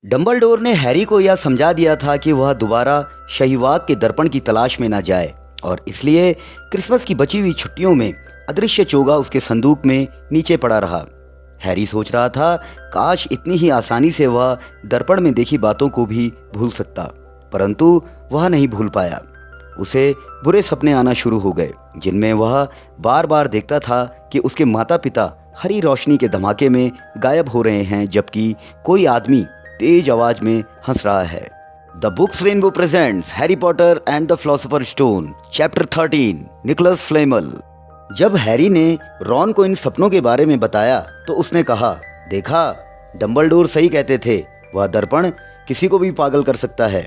Dumbledore ने Harry को यह समझा दिया था कि वह दोबारा शहीवाग के दर्पण की तलाश में न जाए और इसलिए क्रिसमस की बची हुई छुट्टियों में अदृश्य चोगा उसके संदूक में नीचे पड़ा रहा। हैरी सोच रहा था काश इतनी ही आसानी से वह दर्पण में देखी बातों को भी भूल सकता, परंतु वह नहीं भूल पाया। उसे बुरे सपने आना शुरू हो गए जिनमें वह बार बार देखता था कि उसके माता पिता हरी रोशनी के धमाके में गायब हो रहे हैं, जबकि कोई आदमी तेज आवाज में हंस रहा है। The Books Rainbow presents Harry Potter and the Philosopher Stone chapter 13 Nicolas Flamel. जब हैरी ने रॉन को इन सपनों के बारे में बताया तो उसने कहा, देखा, डंबलडोर सही कहते थे, वह दर्पण किसी को भी पागल कर सकता है।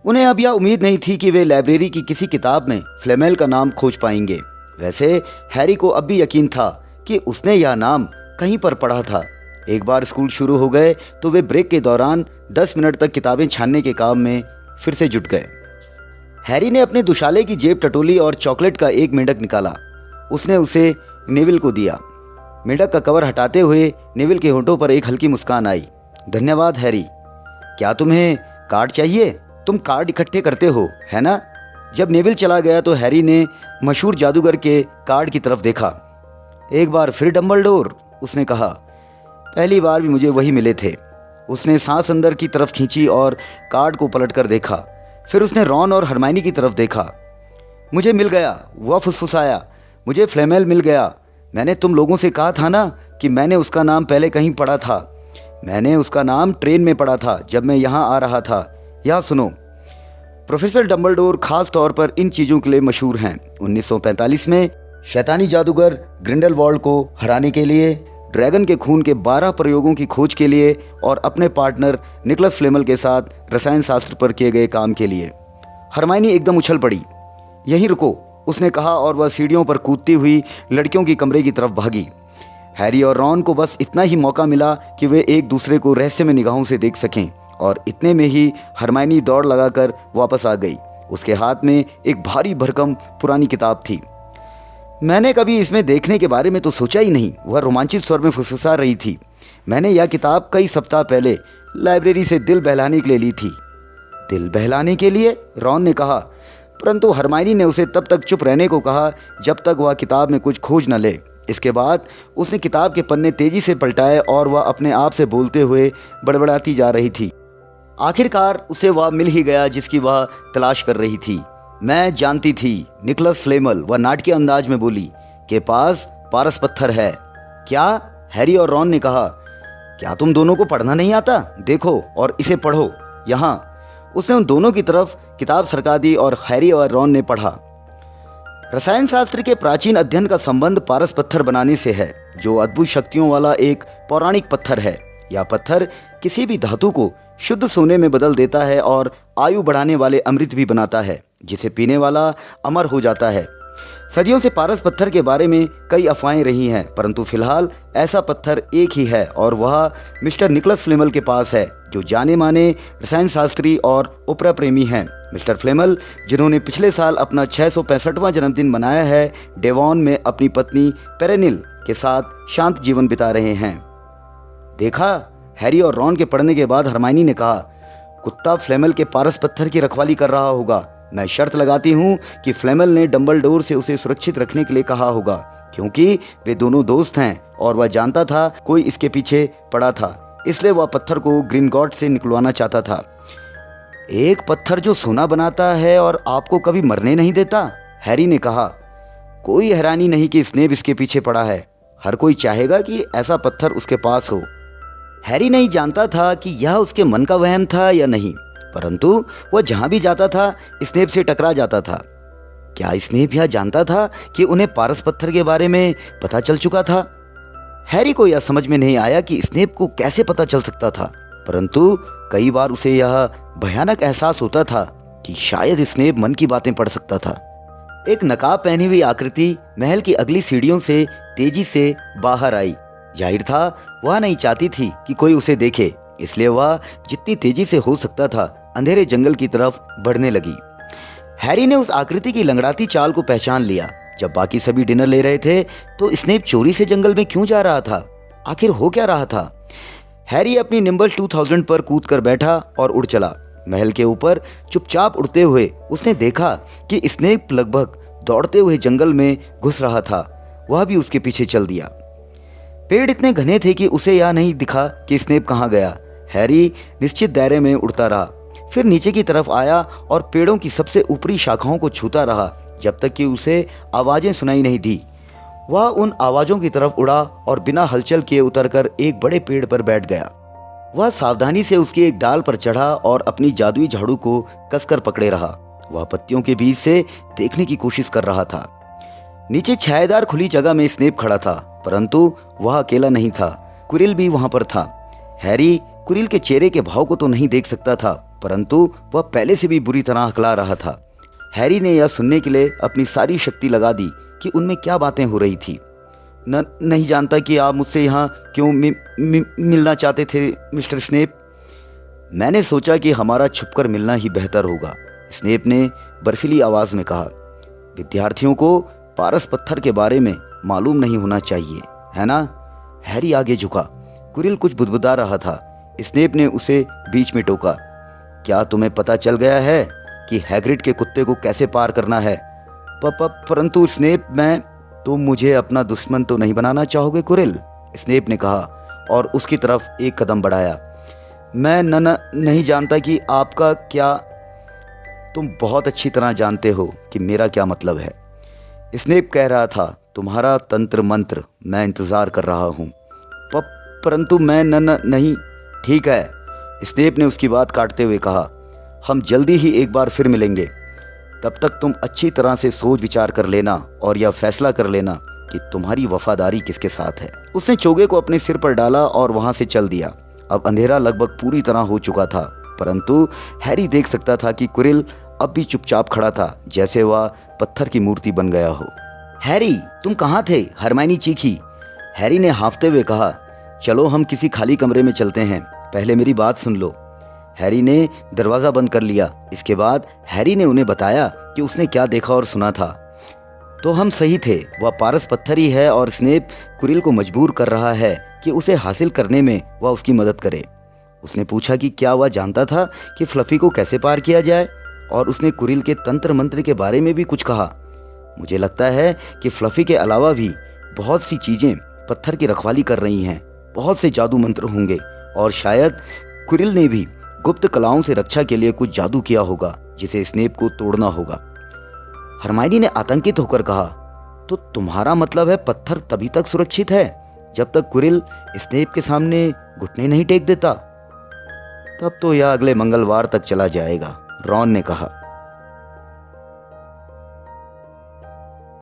उन्हें अब यह उम्मीद नहीं थी कि वे लाइब्रेरी की किसी किताब में फ्लेमेल का नाम खोज पाएंगे। वैसे हैरी को अब भी यकीन था कि उसने यह नाम कहीं पर पढ़ा था। एक बार स्कूल शुरू हो गए तो वे ब्रेक के दौरान 10 मिनट तक किताबें छानने के काम में फिर से जुट गए। हैरी ने अपने दुशाले की जेब टटोली और चॉकलेट का एक मेंढक निकाला। उसने उसे नेविल को दिया। मेंढक का कवर हटाते हुए नेविल के होंठों पर एक हल्की मुस्कान आई। धन्यवाद हैरी। क्या तुम्हें कार्ड चाहिए? तुम कार्ड इकट्ठे करते हो, है ना? जब नेविल चला गया तो हैरी ने मशहूर जादूगर के कार्ड की तरफ देखा। एक बार फिर डंबलडोर, उसने कहा। पहली बार भी मुझे वही मिले थे। उसने सांस अंदर की तरफ खींची और कार्ड को पलटकर देखा। फिर उसने रॉन और हरमाइनी की तरफ देखा। मुझे मिल गया, वह फुसफुसाया। मुझे फ्लेमेल मिल गया। मैंने तुम लोगों से कहा था ना कि मैंने उसका नाम पहले कहीं पढ़ा था। मैंने उसका नाम ट्रेन में पढ़ा था जब मैं यहाँ आ रहा था। यह सुनो, प्रोफेसर डंबलडोर खास तौर पर इन चीज़ों के लिए मशहूर हैं। 1945 में शैतानी जादूगर ग्रिंडेलवाल्ड को हराने के लिए, ड्रैगन के खून के 12 प्रयोगों की खोज के लिए और अपने पार्टनर निकोलस फ्लेमल के साथ रसायन शास्त्र पर किए गए काम के लिए। हरमाइनी एकदम उछल पड़ी। यहीं रुको, उसने कहा और वह सीढ़ियों पर कूदती हुई लड़कियों की कमरे की तरफ भागी। हैरी और रॉन को बस इतना ही मौका मिला कि वे एक दूसरे को रहस्य में निगाहों से देख सकें और इतने में ही हरमाइनी दौड़ लगाकर वापस आ गई। उसके हाथ में एक भारी भरकम पुरानी किताब थी। मैंने कभी इसमें देखने के बारे में तो सोचा ही नहीं, वह रोमांचित स्वर में फुसफुसा रही थी। मैंने यह किताब कई सप्ताह पहले लाइब्रेरी से दिल बहलाने के लिए ली थी। दिल बहलाने के लिए? रॉन ने कहा, परंतु हरमाइनी ने उसे तब तक चुप रहने को कहा जब तक वह किताब में कुछ खोज न ले। इसके बाद उसने किताब के पन्ने तेजी से पलटाए और वह अपने आप से बोलते हुए बड़बड़ाती जा रही थी। आखिरकार उसे वह मिल ही गया जिसकी वह तलाश कर रही थी। मैं जानती थी, निकोलस फ्लेमल, वह नाटकीय अंदाज में बोली, के पास पारस पत्थर है। क्या? हैरी और रॉन ने कहा। क्या तुम दोनों को पढ़ना नहीं आता? देखो और इसे पढ़ो यहाँ। उसने उन दोनों की तरफ किताब सरका दी और हैरी और रॉन ने पढ़ा। रसायन शास्त्र के प्राचीन अध्ययन का संबंध पारस पत्थर बनाने से है, जो अद्भुत शक्तियों वाला एक पौराणिक पत्थर है। यह पत्थर किसी भी धातु को शुद्ध सोने में बदल देता है और आयु बढ़ाने वाले अमृत भी बनाता है, जिसे पीने वाला अमर हो जाता है। सदियों से पारस पत्थर के बारे में कई अफवाहें रही हैं, परंतु फिलहाल ऐसा पत्थर एक ही है और वह मिस्टर निकोलस फ्लेमल के पास है, जो जाने माने रसायन शास्त्री और ओपरा प्रेमी हैं। मिस्टर फ्लेमल, जिन्होंने पिछले साल अपना 665वां जन्मदिन मनाया है, डेवॉन में अपनी पत्नी पेरेनिल के साथ शांत जीवन बिता रहे हैं। देखा? हैरी और रॉन के पढ़ने के बाद हरमाइनी ने कहा, कुत्ता फ्लेमल के पारस पत्थर की रखवाली कर रहा होगा। मैं शर्त लगाती हूँ कि फ्लेमल ने डंबलडोर से उसे सुरक्षित रखने के लिए कहा होगा, क्योंकि वे दोनों दोस्त हैं और वह जानता था कोई इसके पीछे पड़ा था, इसलिए वह पत्थर को ग्रिंगॉट से निकलवाना चाहता था। एक पत्थर जो सोना बनाता है और आपको कभी मरने नहीं देता, हैरी ने कहा। कोई हैरानी नहीं कि स्नेप इसके पीछे पड़ा है। हर कोई चाहेगा कि ऐसा पत्थर उसके पास हो। हैरी नहीं जानता था कि यह उसके मन का वहम था या नहीं, परंतु वह जहां भी जाता था स्नेप से टकरा जाता था। क्या स्नेप यह जानता था कि उन्हें पारस पत्थर के बारे में पता चल चुका था? हैरी को यह समझ में नहीं आया कि स्नेप को कैसे पता चल सकता था, परंतु कई बार उसे यह भयानक एहसास होता था कि शायद स्नेप मन की बातें पढ़ सकता था। एक नकाब पहनी हुई आकृति महल की अगली सीढ़ियों से तेजी से बाहर आई। जाहिर था वह नहीं चाहती थी कि कोई उसे देखे, इसलिए वह जितनी तेजी से हो सकता था अंधेरे जंगल की तरफ बढ़ने लगी। हैरी ने उस आकृति की लंगड़ाती चाल को पहचान लिया। जब बाकी सभी डिनर ले रहे थे तो स्नेप चोरी से जंगल में क्यों जा रहा था? आखिर हो क्या रहा था? हैरी अपनी निम्बल 2000 पर कूद कर बैठा और उड़ चला। महल के ऊपर चुपचाप उड़ते हुए उसने देखा कि स्नेप लगभग दौड़ते हुए जंगल में घुस रहा था। वह भी उसके पीछे चल दिया। पेड़ इतने घने थे कि उसे यह नहीं दिखा कि स्नेप कहाँ गया। हैरी निश्चित दायरे में उड़ता रहा, फिर नीचे की तरफ आया और पेड़ों की सबसे ऊपरी शाखाओं को छूता रहा जब तक कि उसे आवाज़ें सुनाई नहीं दी। वह उन आवाज़ों की तरफ उड़ा और बिना हलचल किए उतरकर एक बड़े पेड़ पर बैठ गया। वह सावधानी से उसकी एक डाल पर चढ़ा और अपनी जादुई झाड़ू को कसकर पकड़े रहा। वह पत्तियों के बीच से देखने की कोशिश कर रहा था। नीचे छायादार खुली जगह में स्नेप खड़ा था, परंतु वह अकेला नहीं था। कुरिल भी वहां पर था। हैरी कुरिल के चेहरे के भाव को तो नहीं देख सकता था, परंतु वह पहले से भी बुरी तरह हकला रहा था। हैरी ने यह सुनने के लिए अपनी सारी शक्ति लगा दी कि उनमें क्या बातें हो रही थी। नहीं जानता कि आप मुझसे यहाँ क्यों मिलना चाहते थे मिस्टर स्नेप। मैंने सोचा कि हमारा छुपकर मिलना ही बेहतर होगा, स्नेप ने बर्फीली आवाज़ में कहा। विद्यार्थियों को पारस पत्थर के बारे में मालूम नहीं होना चाहिए, है ना? हैरी आगे झुका। कुरिल कुछ बुदबुदा रहा था। स्नेप ने उसे बीच में टोका। क्या तुम्हें पता चल गया है कि हैग्रिड के कुत्ते को कैसे पार करना है? परंतु स्नेप, मैं तुम मुझे अपना दुश्मन तो नहीं बनाना चाहोगे कुरिल? स्नेप ने कहा और उसकी तरफ एक कदम बढ़ाया। मैं नहीं जानता कि आपका क्या। तुम बहुत अच्छी तरह जानते हो कि मेरा क्या मतलब है, स्नेप कह रहा था। तुम्हारा तंत्र मंत्र मैं इंतज़ार कर रहा हूँ। परंतु मैं नहीं। ठीक है, स्नेप ने उसकी बात काटते हुए कहा। हम जल्दी ही एक बार फिर मिलेंगे। तब तक तुम अच्छी तरह से सोच विचार कर लेना और यह फैसला कर लेना कि तुम्हारी वफादारी किसके साथ है। उसने चोगे को अपने सिर पर डाला और वहां से चल दिया। अब अंधेरा लगभग पूरी तरह हो चुका था, परंतु हैरी देख सकता था कि कुरिल अब भी चुपचाप खड़ा था, जैसे वह पत्थर की मूर्ति बन गया हो। हैरी, तुम कहाँ थे? हरमाइनी चीखी। हैरी ने हाँफते हुए कहा, चलो हम किसी खाली कमरे में चलते हैं, पहले मेरी बात सुन लो। हैरी ने दरवाज़ा बंद कर लिया। इसके बाद हैरी ने उन्हें बताया कि उसने क्या देखा और सुना था। तो हम सही थे, वह पारस पत्थर ही है और स्नेप कुरिल को मजबूर कर रहा है कि उसे हासिल करने में वह उसकी मदद करे। उसने पूछा कि क्या वह जानता था कि फ्लफी को कैसे पार किया जाए, और उसने कुरिल के तंत्र मंत्र के बारे में भी कुछ कहा। मुझे लगता है कि फ्लफी के अलावा भी बहुत सी चीज़ें पत्थर की रखवाली कर रही हैं। बहुत से जादू मंत्र होंगे और शायद कुरिल ने भी गुप्त कलाओं से रक्षा के लिए कुछ जादू किया होगा जिसे स्नेप को तोड़ना होगा। हरमाइनी ने आतंकित होकर कहा, तो तुम्हारा मतलब है पत्थर तभी तक सुरक्षित है जब तक कुरिल स्नेप के सामने घुटने नहीं टेक देता? तब तो यह अगले मंगलवार तक चला जाएगा, रॉन ने कहा।